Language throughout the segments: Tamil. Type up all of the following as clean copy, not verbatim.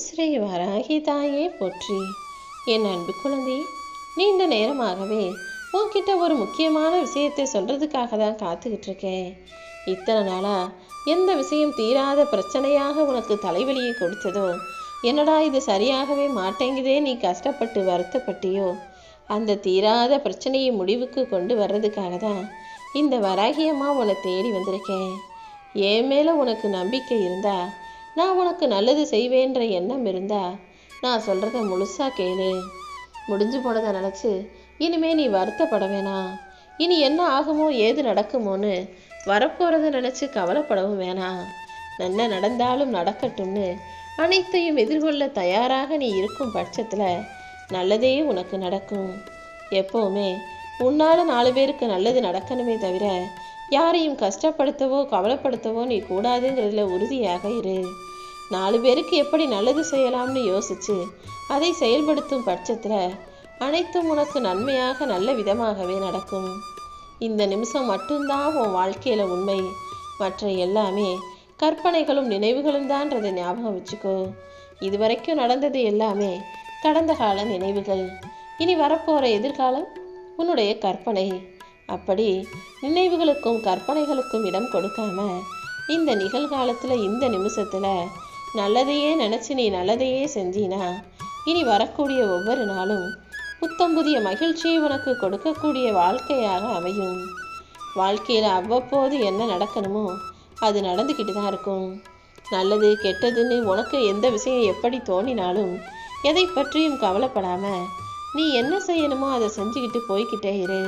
ஸ்ரீ வராகி தாயே போற்றி. என் அன்பு குழந்தை, நீண்ட நேரமாகவே உன்கிட்ட ஒரு முக்கியமான விஷயத்தை சொல்றதுக்காக தான் காத்துக்கிட்டு இருக்கேன். இத்தனை நாளா எந்த விஷயம் தீராத பிரச்சனையாக உனக்கு தலைவலியை கொடுத்ததோ, என்னடா இது சரியாகவே மாட்டேங்குதே நீ கஷ்டப்பட்டு வருத்தப்பட்டியோ, அந்த தீராத பிரச்சனையை முடிவுக்கு கொண்டு வர்றதுக்காக தான் இந்த வராகியம்மா உன்னை தேடி வந்திருக்கேன். என் மேலே உனக்கு நம்பிக்கை இருந்தா, நான் உனக்கு நல்லது செய்வேன்ற எண்ணம் இருந்தா, நான் சொல்கிறத முழுசாக கேளு. முடிஞ்சு போனதை நினச்சி இனிமே நீ வருத்தப்பட வேணாம். இனி என்ன ஆகுமோ ஏது நடக்குமோன்னு வரப்போகிறத நினச்சி கவலைப்படவும் வேணாம். என்ன நடந்தாலும் நடக்கட்டும்னு அனைத்தையும் எதிர்கொள்ள தயாராக நீ இருக்கும் பட்சத்தில் நல்லதே உனக்கு நடக்கும். எப்போவுமே உன்னால் 4 பேருக்கு நல்லது நடக்கணுமே தவிர யாரையும் கஷ்டப்படுத்தவோ கவலைப்படுத்தவோ நீ கூடாதுங்கிறதுல உறுதியாக இரு. 4 பேருக்கு எப்படி நல்லது செய்யலாம்னு யோசிச்சு அதை செயல்படுத்தும் பட்சத்தில் அனைத்தும் உனக்கு நன்மையாக நல்ல விதமாகவே நடக்கும். இந்த நிமிஷம் மட்டும்தான் உன் வாழ்க்கையில் உண்மை, மற்ற எல்லாமே கற்பனைகளும் நினைவுகளும் தான்றதை ஞாபகம் வச்சுக்கோ. இதுவரைக்கும் நடந்தது எல்லாமே கடந்த கால நினைவுகள். இனி வரப்போகிற எதிர்காலம் உன்னுடைய கற்பனை. அப்படி நினைவுகளுக்கும் கற்பனைகளுக்கும் இடம் கொடுக்காம இந்த நிகழ்காலத்தில் இந்த நிமிஷத்தில் நல்லதையே நினச்சி நீ நல்லதையே செஞ்சினா, இனி வரக்கூடிய ஒவ்வொரு நாளும் புத்தம் புதிய மகிழ்ச்சியை உனக்கு கொடுக்கக்கூடிய வாழ்க்கையாக அமையும். வாழ்க்கையில் அவ்வப்போது என்ன நடக்கணுமோ அது நடந்துக்கிட்டு தான் இருக்கும். நல்லது கெட்டதுன்னு உனக்கு எந்த விஷயம் எப்படி தோணினாலும் எதை பற்றியும் கவலைப்படாமல் நீ என்ன செய்யணுமோ அதை செஞ்சுக்கிட்டு போய்கிட்டே இரு.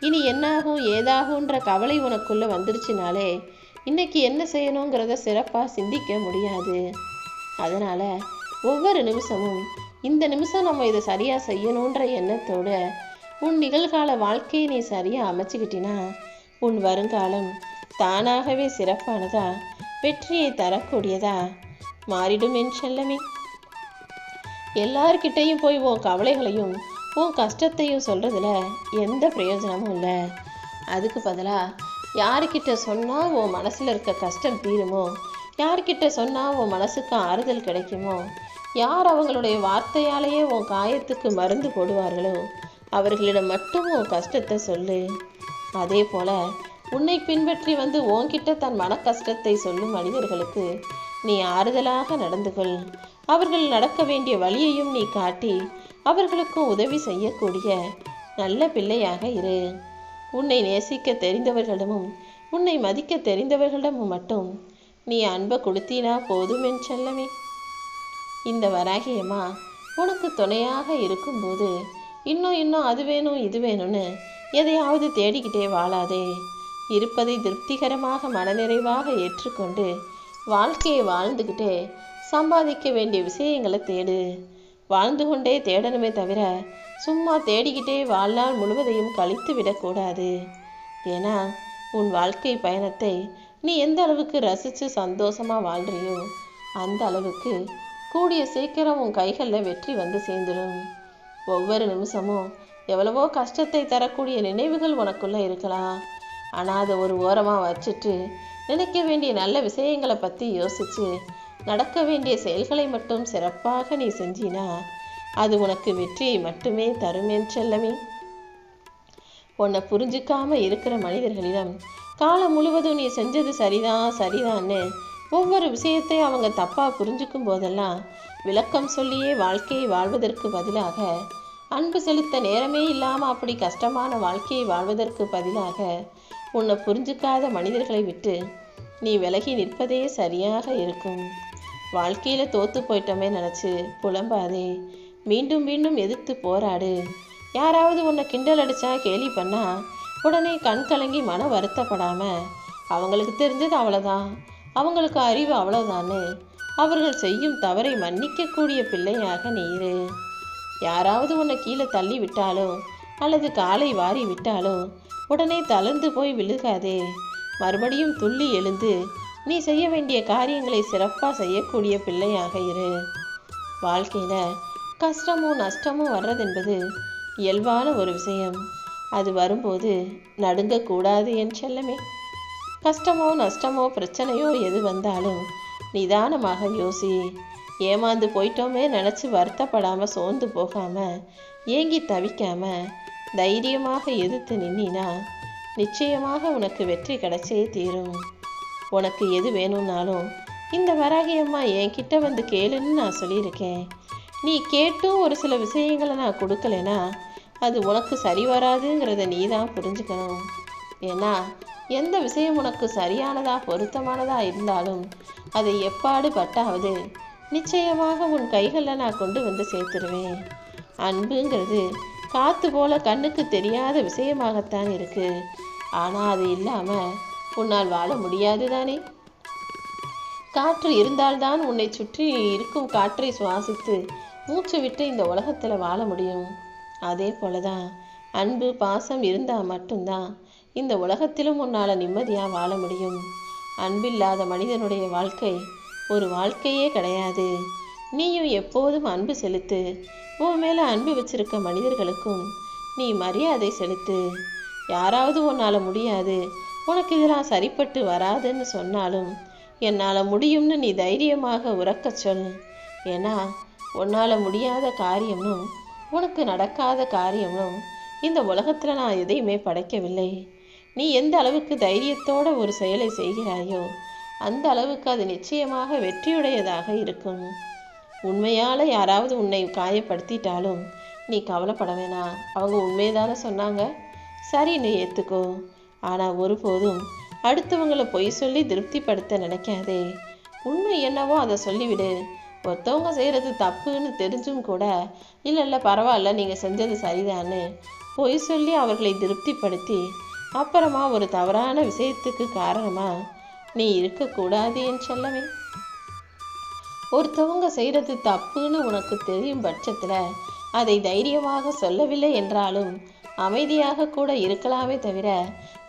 இனி என்னாகும் ஏதாகுன்ற கவலை உனக்குள்ளே வந்துருச்சுனாலே இன்னைக்கு என்ன செய்யணுங்கிறத சிறப்பாக சிந்திக்க முடியாது. அதனால் ஒவ்வொரு நிமிஷமும் இந்த நிமிஷம் நம்ம இதை சரியாக செய்யணுன்ற எண்ணத்தோட உன் நிகழ்கால வாழ்க்கையை நீ சரியாக அமைச்சுக்கிட்டினா உன் வருங்காலம் தானாகவே சிறப்பானதா வெற்றியை தரக்கூடியதா மாறிடும் என் செல்லமே. எல்லார்கிட்டையும் போய் உன் கவலைகளையும் உன் கஷ்டத்தையும் சொல்கிறதுல எந்த பிரயோஜனமும் இல்லை. அதுக்கு பதிலாக யார்கிட்ட சொன்னால் உன் மனசில் இருக்க கஷ்டம் தீருமோ, யார்கிட்ட சொன்னால் உன் மனசுக்கு ஆறுதல் கிடைக்குமோ, யார் அவங்களுடைய வார்த்தையாலேயே உன் காயத்துக்கு மருந்து போடுவார்களோ அவர்களிடம் மட்டும் உன் கஷ்டத்தை சொல்லு. அதே போல் உன்னை பின்பற்றி வந்து உன்கிட்ட தன் மன கஷ்டத்தை சொல்லும் மனிதர்களுக்கு நீ ஆறுதலாக நடந்து கொள். அவர்கள் நடக்க வேண்டிய வழியையும் நீ காட்டி அவர்களுக்கும் உதவி செய்யக்கூடிய நல்ல பிள்ளையாக இரு. உன்னை நேசிக்க தெரிந்தவர்களிடமும் உன்னை மதிக்க தெரிந்தவர்களிடமும் மட்டும் நீ அன்பை கொடுத்தினா போதும் என் செல்லமே. இந்த வராகியம்மா உனக்கு துணையாக இருக்கும்போது இன்னும் அது வேணும் இது வேணும்னு எதையாவது தேடிக்கிட்டே வாழாதே. இருப்பதை திருப்திகரமாக மனநிறைவாக ஏற்றுக்கொண்டு வாழ்க்கையை வாழ்ந்துக்கிட்டே சம்பாதிக்க வேண்டிய விஷயங்களை தேடு. வாழ்ந்து கொண்டே தேடணுமே தவிர சும்மா தேடிக்கிட்டே வாழ்நாள் முழுவதையும் கழித்து விடக்கூடாது. ஏன்னா உன் வாழ்க்கை பயணத்தை நீ எந்த அளவுக்கு ரசித்து சந்தோஷமாக வாழ்கிறியோ அந்த அளவுக்கு கூடிய சீக்கிரம் உன் கைகளில் வெற்றி வந்து சேர்ந்துடும். ஒவ்வொரு நிமிஷமும் எவ்வளவோ கஷ்டத்தை தரக்கூடிய நினைவுகள் உனக்குள்ளே இருக்கலாம். ஆனால் அதை ஒரு ஓரமாக வச்சுட்டு நினைக்க வேண்டிய நல்ல விஷயங்களை பற்றி யோசித்து நடக்க வேண்டிய செயல்களை மட்டும் சிறப்பாக நீ செஞ்சினா அது உனக்கு வெற்றியை மட்டுமே தரும் என் செல்லமே. உன்னை புரிஞ்சிக்காமல் இருக்கிற மனிதர்களிடம் காலம் முழுவதும் நீ செஞ்சது சரிதான்னு ஒவ்வொரு விஷயத்தை அவங்க தப்பாக புரிஞ்சுக்கும் போதெல்லாம் விளக்கம் சொல்லியே வாழ்க்கையை வாழ்வதற்கு பதிலாக, அன்பு செலுத்த நேரமே இல்லாமல் அப்படி கஷ்டமான வாழ்க்கையை வாழ்வதற்கு பதிலாக உன்னை புரிஞ்சிக்காத மனிதர்களை விட்டு நீ விலகி நிற்பதே சரியாக இருக்கும். வாழ்க்கையில் தோற்று போயிட்டோமே நினச்சி புலம்பாதே. மீண்டும் மீண்டும் எதிர்த்து போராடு. யாராவது உன்னை கிண்டல் அடித்தா கேலி பண்ணா உடனே கண் கலங்கி மன வருத்தப்படாமல் அவங்களுக்கு தெரிஞ்சது அவ்வளோதான், அவங்களுக்கு அறிவு அவ்வளோதான்னு அவர்கள் செய்யும் தவறை மன்னிக்கக்கூடிய பிள்ளையாக நீ இரு. யாராவது உன்னை கீழே தள்ளி விட்டாலோ அல்லது காலை வாரி விட்டாலோ உடனே தளர்ந்து போய் விழுகாதே. மறுபடியும் துள்ளி எழுந்து நீ செய்ய வேண்டிய காரியங்களை சிறப்பாக செய்யக்கூடிய பிள்ளையாக இரு. வாழ்க்கையில் கஷ்டமோ நஷ்டமோ வர்றதென்பது இயல்பான ஒரு விஷயம். அது வரும்போது நடுங்கக்கூடாது என் செல்லமே. கஷ்டமோ நஷ்டமோ பிரச்சனையோ எது வந்தாலும் நிதானமாக யோசி. ஏமாந்து போயிட்டோமே நினச்சி வருத்தப்படாமல் சோர்ந்து போகாமல் ஏங்கி தவிக்காமல் தைரியமாக எதிர்த்து நின்னா நிச்சயமாக உனக்கு வெற்றி கிடைச்சே தீரும். உனக்கு எது வேணும்னாலும் இந்த வராகி அம்மா என்கிட்ட வந்து கேளுன்னு நான் சொல்லியிருக்கேன். நீ கேட்டும் ஒரு சில விஷயங்களை நான் கொடுக்கலைன்னா அது உனக்கு சரி வராதுங்கிறத நீ தான் புரிஞ்சுக்கணும். ஏன்னா எந்த விஷயம் உனக்கு சரியானதா பொருத்தமானதா இருந்தாலும் அதை எப்பாடு பட்டாவது நிச்சயமாக உன் கைகளில் நான் கொண்டு வந்து சேர்த்துருவேன். அன்புங்கிறது காற்று போல கண்ணுக்கு தெரியாத விஷயமாகத்தான் இருக்கு. ஆனால் அது இல்லாமல் உன்னால் வாழ முடியாது தானே. காற்று இருந்தால்தான் உன்னை சுற்றி இருக்கும் காற்றை சுவாசித்து மூச்சு விட்டு இந்த உலகத்தில் வாழ முடியும். அதே போலதான் அன்பு பாசம் இருந்தால் மட்டும்தான் இந்த உலகத்திலும் உன்னால் நிம்மதியாக வாழ முடியும். அன்பில்லாத மனிதனுடைய வாழ்க்கை ஒரு வாழ்க்கையே கிடையாது. நீயும் எப்போதும் அன்பு செலுத்து. உன் மேலே அன்பு வச்சிருக்க மனிதர்களுக்கும் நீ மரியாதை செலுத்து. யாராவது உன்னால் முடியாது, உனக்கு இதெல்லாம் சரிப்பட்டு வராதுன்னு சொன்னாலும் என்னால் முடியும்னு நீ தைரியமாக உறக்க சொல். ஏன்னா உன்னால் முடியாத காரியமும் உனக்கு நடக்காத காரியமும் இந்த உலகத்தில் நான் எதையுமே படைக்கவில்லை. நீ எந்த அளவுக்கு தைரியத்தோட ஒரு செயலை செய்கிறாயோ அந்த அளவுக்கு அது நிச்சயமாக வெற்றியுடையதாக இருக்கும். உண்மையால் யாராவது உன்னை காயப்படுத்திட்டாலும் நீ கவலைப்பட வேணாம். அவங்க உண்மைதானே சொன்னாங்க, சரின்னு ஏற்றுக்கோ. ஆனால் ஒருபோதும் அடுத்தவங்களை பொய் சொல்லி திருப்திப்படுத்த நினைக்காதே. உண்மை என்னவோ அதை சொல்லிவிடு. ஒருத்தவங்க செய்கிறது தப்புன்னு தெரிஞ்சும் கூட இல்லை பரவாயில்ல நீங்கள் செஞ்சது சரிதான்னு பொய் சொல்லி அவர்களை திருப்திப்படுத்தி அப்புறமா ஒரு தவறான விஷயத்துக்கு காரணமா நீ இருக்கக்கூடாது என் செல்லமே. ஒருத்தவங்க செய்கிறது தப்புன்னு உனக்கு தெரியும் பட்சத்தில் அதை தைரியமாக சொல்லவில்லை என்றாலும் அமைதியாக கூட இருக்கலாமே தவிர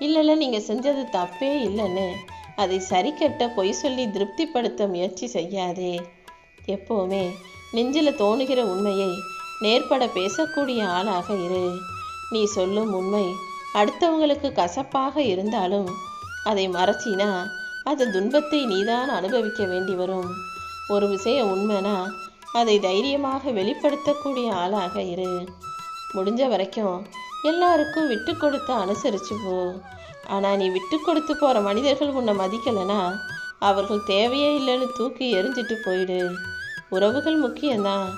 இல்லை நீங்கள் செஞ்சது தப்பே இல்லைன்னு அதை சரி கட்ட பொய் சொல்லி திருப்திப்படுத்த முயற்சி செய்யாதே. எப்போவுமே நெஞ்சில் தோணுகிற உண்மையை நேர்பட பேசக்கூடிய ஆளாக இரு. நீ சொல்லும் உண்மை அடுத்தவங்களுக்கு கசப்பாக இருந்தாலும் அதை மறைச்சினா அது துன்பத்தை நீதான் அனுபவிக்க வேண்டி வரும். ஒரு விஷயம் உண்மைனா அதை தைரியமாக வெளிப்படுத்தக்கூடிய ஆளாக இரு. முடிஞ்ச வரைக்கும் எல்லாருக்கும் விட்டு கொடுத்து அனுசரிச்சு போ. ஆனால் நீ விட்டு கொடுத்து போகிற மனிதர்கள் உன்னை மதிக்கலைன்னா அவர்கள் தேவையே இல்லைன்னு தூக்கி எரிஞ்சிட்டு போயிடு. உறவுகள் முக்கியம்தான்,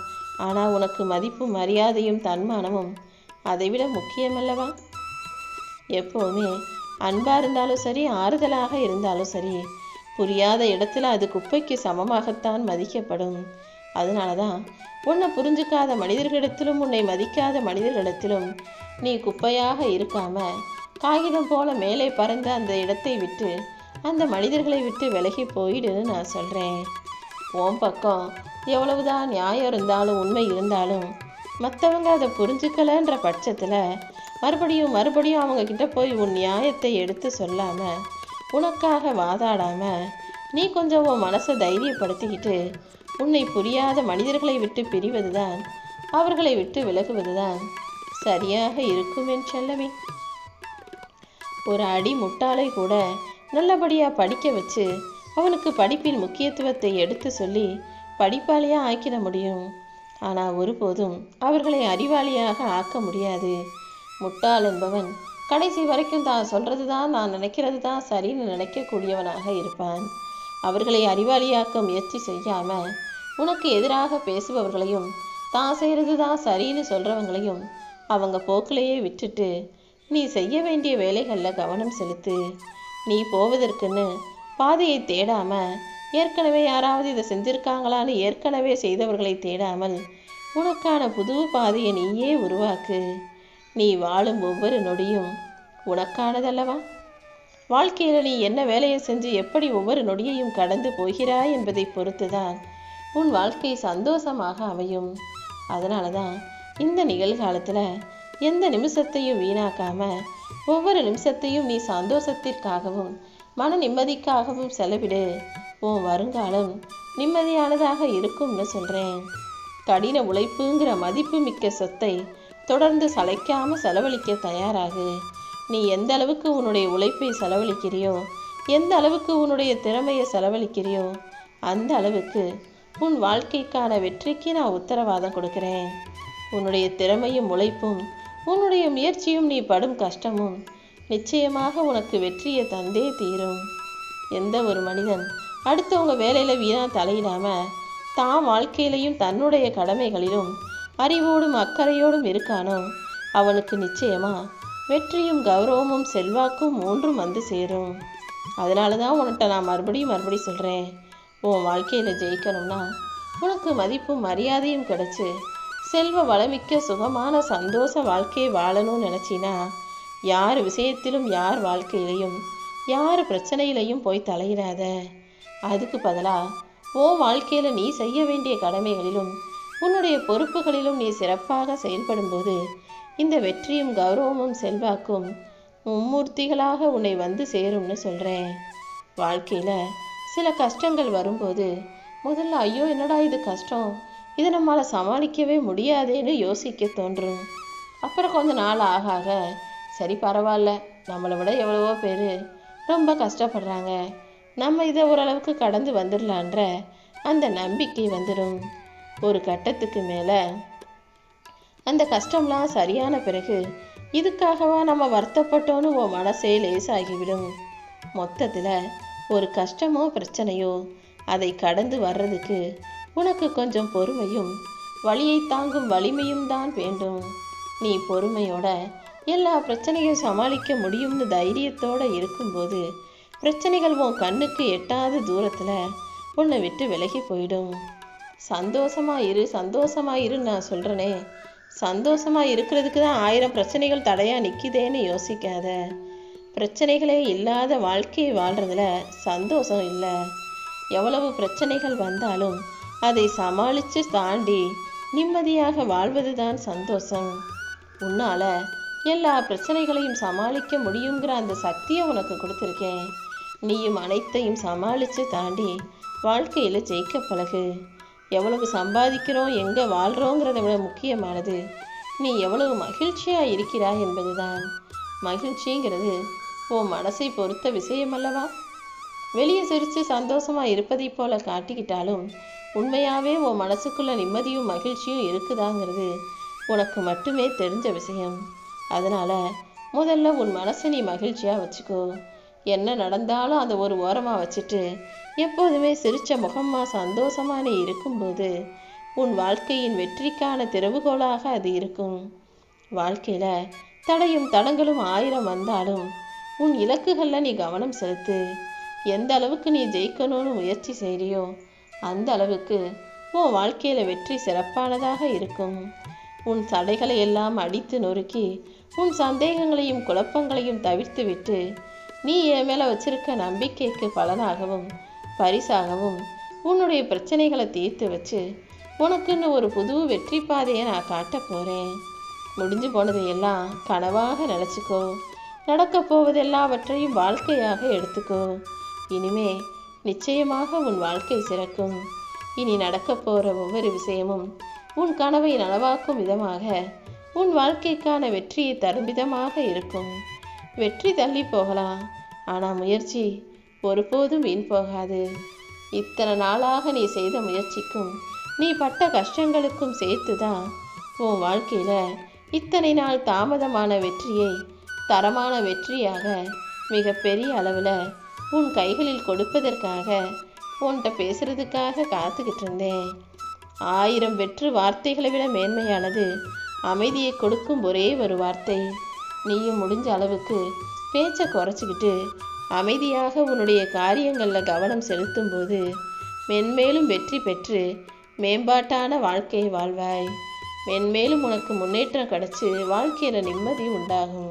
ஆனால் உனக்கு மதிப்பும் மரியாதையும் தன்மானமும் அதைவிட முக்கியமல்லவா. எப்போவுமே அன்பாக இருந்தாலும் சரி, ஆறுதலாக இருந்தாலும் சரி, புரியாத இடத்துல அது குப்பைக்கு சமமாகத்தான் மதிக்கப்படும். அதனால தான் உன்னை புரிஞ்சுக்காத மனிதர்களிடத்திலும் உன்னை மதிக்காத மனிதர்களிடத்திலும் நீ குப்பையாக இருக்காம காகிதம் போல மேலே பறந்த அந்த இடத்தை விட்டு அந்த மனிதர்களை விட்டு விலகி போயிடுன்னு நான் சொல்கிறேன். உன் பக்கம் எவ்வளவுதான் நியாயம் இருந்தாலும் உண்மை இருந்தாலும் மற்றவங்க அதை புரிஞ்சுக்கலன்ற பட்சத்தில் மறுபடியும் அவங்கக்கிட்ட போய் உன் நியாயத்தை எடுத்து சொல்லாமல் உனக்காக வாதாடாமல் நீ கொஞ்சம் உன் மனசை தைரியப்படுத்திக்கிட்டு உன்னை புரியாத மனிதர்களை விட்டு பிரிவது தான், அவர்களை விட்டு விலகுவது தான் சரியாக இருக்கும் என் செல்லமே. ஒரு அடி முட்டாளை கூட நல்லபடியாக படிக்க வச்சு அவனுக்கு படிப்பின் முக்கியத்துவத்தை எடுத்து சொல்லி படிப்பாளியாக ஆக்கிட முடியும். ஆனால் ஒருபோதும் அவர்களை அறிவாளியாக ஆக்க முடியாது. முட்டாள் என்பவன் கடைசி வரைக்கும் தான் சொல்கிறது தான் நான் நினைக்கிறது தான் சரின்னு நினைக்கக்கூடியவனாக இருப்பான். அவர்களை அறிவாளியாக்க முயற்சி செய்யாமல் உனக்கு எதிராக பேசுபவர்களையும் தான் செய்கிறது தான் சரின்னு சொல்கிறவங்களையும் அவங்க போக்கிலேயே விட்டுட்டு நீ செய்ய வேண்டிய வேலைகளில் கவனம் செலுத்து. நீ போவதற்குன்னு பாதையை தேடாமல் ஏற்கனவே யாராவது இதை செஞ்சுருக்காங்களான்னு ஏற்கனவே செய்தவர்களை தேடாமல் உனக்கான புது பாதையை நீயே உருவாக்கு. நீ வாழும் ஒவ்வொரு நொடியும் உனக்கானதல்லவா. வாழ்க்கையில் நீ என்ன வேலையை செஞ்சு எப்படி ஒவ்வொரு நொடியையும் கடந்து போகிறாய் என்பதை பொறுத்துதான் உன் வாழ்க்கை சந்தோஷமாக அமையும். அதனால தான் இந்த நிகழ்காலத்தில் எந்த நிமிஷத்தையும் வீணாக்காம ஒவ்வொரு நிமிஷத்தையும் நீ சந்தோஷத்திற்காகவும் மன நிம்மதிக்காகவும் செலவிடு. உன் வருங்காலம் நிம்மதியானதாக இருக்கும்னு சொல்கிறேன். கடின உழைப்புங்கிற மதிப்பு மிக்க சொத்தை தொடர்ந்து சளைக்காமல் செலவழிக்க தயாராகு. நீ எந்த அளவுக்கு உன்னுடைய உழைப்பை செலவழிக்கிறியோ, எந்த அளவுக்கு உன்னுடைய திறமையை செலவழிக்கிறியோ, அந்த அளவுக்கு உன் வாழ்க்கைக்கான வெற்றிக்கு நான் உத்தரவாதம் கொடுக்கிறேன். உன்னுடைய திறமையும் உழைப்பும் உன்னுடைய முயற்சியும் நீ படும் கஷ்டமும் நிச்சயமாக உனக்கு வெற்றியை தந்தே தீரும். எந்த ஒரு மனிதன் அடுத்தவங்க வேலையில வீணா தலையிடாம தான் வாழ்க்கையிலையும் தன்னுடைய கடமைகளிலும் அறிவோடும் அக்கறையோடும் இருக்கானோ அவனுக்கு நிச்சயமா வெற்றியும் கௌரவமும் செல்வாக்கும் மூன்றும் வந்து சேரும். அதனால தான் உன்கிட்ட நான் மறுபடியும் சொல்கிறேன், உன் வாழ்க்கையில் ஜெயிக்கணும்னா உனக்கு மதிப்பும் மரியாதையும் கிடைச்சு செல்வ வளமிக்க சுகமான சந்தோஷ வாழ்க்கையை வாழணும்னு நினச்சினா யார் விஷயத்திலும் யார் வாழ்க்கையிலையும் யார் பிரச்சனையிலையும் போய் தலையிடாத. அதுக்கு பதிலாக உன் வாழ்க்கையில் நீ செய்ய வேண்டிய கடமைகளிலும் உன்னுடைய பொறுப்புகளிலும் நீ சிறப்பாக செயல்படும்போது இந்த வெற்றியும் கௌரவமும் செல்வாக்கும் மும்மூர்த்திகளாக உன்னை வந்து சேரும்னு சொல்கிறேன். வாழ்க்கையில் சில கஷ்டங்கள் வரும்போது முதல்ல ஐயோ என்னடா இது கஷ்டம், இதை நம்மளால் சமாளிக்கவே முடியாதேன்னு யோசிக்க தோன்றும். அப்புறம் கொஞ்ச நாள் ஆக ஆக சரி பரவாயில்ல, நம்மளை விட எவ்வளவோ பேர் ரொம்ப கஷ்டப்படுறாங்க, நம்ம இதை ஓரளவுக்கு கடந்து வந்துடலான்ற அந்த நம்பிக்கை வந்துடும். ஒரு கட்டத்துக்கு மேலே அந்த கஷ்டம்லாம் சரியான பிறகு இதுக்காகவா நம்ம வருத்தப்பட்டோன்னு உன் மனசே லேசாகிவிடும். மொத்தத்தில் ஒரு கஷ்டமோ பிரச்சனையோ அதை கடந்து வர்றதுக்கு உனக்கு கொஞ்சம் பொறுமையும் வலியை தாங்கும் வலிமையும் தான் வேண்டும். நீ பொறுமையோட எல்லா பிரச்சனையும் சமாளிக்க முடியும்னு தைரியத்தோடு இருக்கும்போது பிரச்சனைகள் உன் கண்ணுக்கு எட்டாத தூரத்தில் உன்னை விட்டு விலகி போயிடும். சந்தோஷமா இருன்னு நான் சொல்கிறேனே, சந்தோஷமா இருக்கிறதுக்கு தான் 1000 பிரச்சனைகள் தடையாக நிற்கிதேன்னு யோசிக்காத. பிரச்சனைகளே இல்லாத வாழ்க்கையை வாழ்கிறதுல சந்தோஷம் இல்லை. எவ்வளவு பிரச்சனைகள் வந்தாலும் அதை சமாளித்து தாண்டி நிம்மதியாக வாழ்வது தான் சந்தோஷம். உன்னால் எல்லா பிரச்சனைகளையும் சமாளிக்க முடியுங்கிற அந்த சக்தியை உனக்கு கொடுத்துருக்கேன். நீயும் அனைத்தையும் சமாளித்து தாண்டி வாழ்க்கையில் ஜெயிக்க பழகு. எவ்வளவு சம்பாதிக்கிறோம் எங்கே வாழ்கிறோங்கிறத விட முக்கியமானது நீ எவ்வளவு மகிழ்ச்சியாக இருக்கிறாய் என்பது தான். மகிழ்ச்சிங்கிறது உன் மனசை பொறுத்த விஷயம் அல்லவா? வெளியே சிரித்து சந்தோஷமாக இருப்பதை போல காட்டிக்கிட்டாலும் உண்மையாகவே உன் மனசுக்குள்ள நிம்மதியும் மகிழ்ச்சியும் இருக்குதாங்கிறது உனக்கு மட்டுமே தெரிஞ்ச விஷயம். அதனால் முதல்ல உன் மனசை நீ மகிழ்ச்சியாக வச்சுக்கோ. என்ன நடந்தாலும் அதை ஒரு ஓரமாக வச்சுட்டு எப்போதுமே சிரித்த முகமாக சந்தோஷமாக நீ இருக்கும்போது உன் வாழ்க்கையின் வெற்றிக்கான திறவுகோலாக அது இருக்கும். வாழ்க்கையில் தடையும் தடங்களும் 1000 வந்தாலும் உன் இலக்குகளில் நீ கவனம் செலுத்து. எந்த அளவுக்கு நீ ஜெயிக்கணும்னு முயற்சி செய்கிறியோ அந்த அளவுக்கு உன் வாழ்க்கையில் வெற்றி சிறப்பானதாக இருக்கும். உன் தடைகளை எல்லாம் அடித்து நொறுக்கி உன் சந்தேகங்களையும் குழப்பங்களையும் தவிர்த்து விட்டு நீ என் மேலே வச்சிருக்க நம்பிக்கைக்கு பலனாகவும் பரிசாகவும் உன்னுடைய பிரச்சனைகளை தீர்த்து வச்சு உனக்குன்னு ஒரு புது வெற்றி பாதையை நான் காட்ட போகிறேன். முடிஞ்சு போனதையெல்லாம் கனவாக நினச்சிக்கோ. நடக்க போவது எல்லாவற்றையும் வாழ்க்கையாக எடுத்துக்கோ. இனிமே நிச்சயமாக உன் வாழ்க்கை சிறக்கும். இனி நடக்க போகிற ஒவ்வொரு விஷயமும் உன் கனவை நனவாக்கும் விதமாக உன் வாழ்க்கைக்கான வெற்றியை தரும் விதமாக இருக்கும். வெற்றி தள்ளி போகலாம், ஆனால் முயற்சி ஒருபோதும் வீண் போகாது. இத்தனை நாளாக நீ செய்த முயற்சிக்கும் நீ பட்ட கஷ்டங்களுக்கும் சேர்த்து தான் உன் வாழ்க்கையில் இத்தனை நாள் தாமதமான வெற்றியை தரமான வெற்றியாக மிகப்பெரிய அளவில் உன் கைகளில் கொடுப்பதற்காக உன்கிட்ட பேசுறதுக்காக காத்துக்கிட்டு இருந்தேன். 1000 வெற்று வார்த்தைகளை விட மேன்மையானது அமைதியை கொடுக்கும் ஒரே ஒரு வார்த்தை. நீயும் முடிஞ்ச அளவுக்கு பேச்சை குறைச்சிக்கிட்டு அமைதியாக உன்னுடைய காரியங்களில் கவனம் செலுத்தும் போது மென்மேலும் வெற்றி பெற்று மேம்பாட்டான வாழ்க்கையை வாழ்வாய். மென்மேலும் உனக்கு முன்னேற்றம் கிடைச்சி வாழ்க்கையில் நிம்மதி உண்டாகும்.